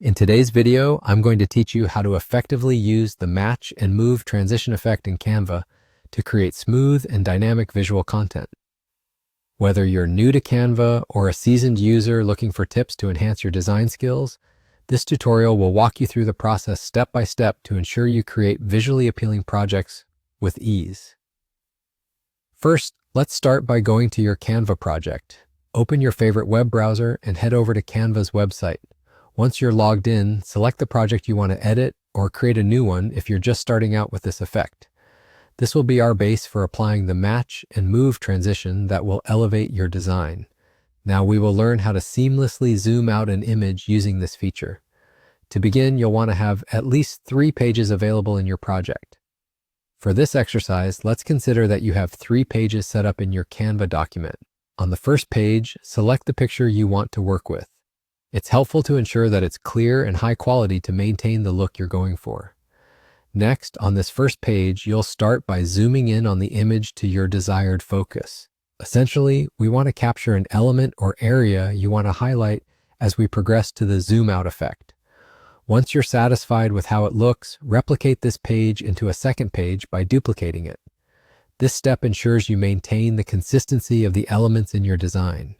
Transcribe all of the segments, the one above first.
In today's video, I'm going to teach you how to effectively use the match and move transition effect in Canva to create smooth and dynamic visual content. Whether you're new to Canva or a seasoned user looking for tips to enhance your design skills, this tutorial will walk you through the process step by step to ensure you create visually appealing projects with ease. First, let's start by going to your Canva project. Open your favorite web browser and head over to Canva's website. Once you're logged in, select the project you want to edit or create a new one if you're just starting out with this effect. This will be our base for applying the match and move transition that will elevate your design. Now we will learn how to seamlessly zoom out an image using this feature. To begin, you'll want to have at least 3 pages available in your project. For this exercise, let's consider that you have 3 pages set up in your Canva document. On the first page, select the picture you want to work with. It's helpful to ensure that it's clear and high quality to maintain the look you're going for. Next, on this first page, you'll start by zooming in on the image to your desired focus. Essentially, we want to capture an element or area you want to highlight as we progress to the zoom out effect. Once you're satisfied with how it looks, replicate this page into a second page by duplicating it. This step ensures you maintain the consistency of the elements in your design.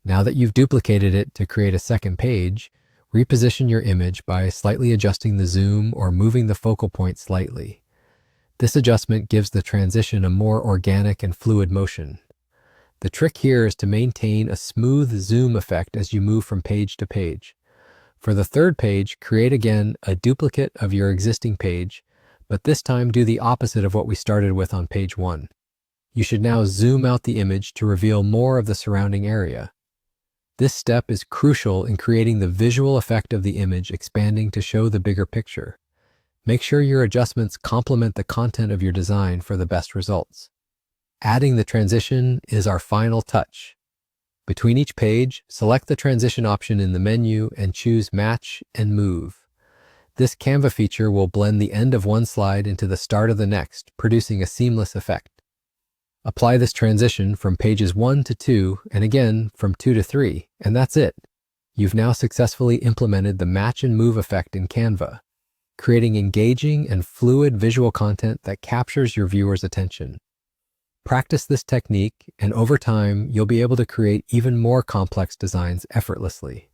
Now that you've duplicated it to create a second page, reposition your image by slightly adjusting the zoom or moving the focal point slightly. This adjustment gives the transition a more organic and fluid motion. The trick here is to maintain a smooth zoom effect as you move from page to page. For the third page, create again a duplicate of your existing page, but this time do the opposite of what we started with on page 1. You should now zoom out the image to reveal more of the surrounding area. This step is crucial in creating the visual effect of the image expanding to show the bigger picture. Make sure your adjustments complement the content of your design for the best results. Adding the transition is our final touch. Between each page, select the transition option in the menu and choose Match and Move. This Canva feature will blend the end of one slide into the start of the next, producing a seamless effect. Apply this transition from pages 1 to 2 and again from 2 to 3, and that's it. You've now successfully implemented the match and move effect in Canva, creating engaging and fluid visual content that captures your viewer's attention. Practice this technique, and over time, you'll be able to create even more complex designs effortlessly.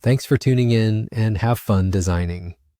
Thanks for tuning in, and have fun designing.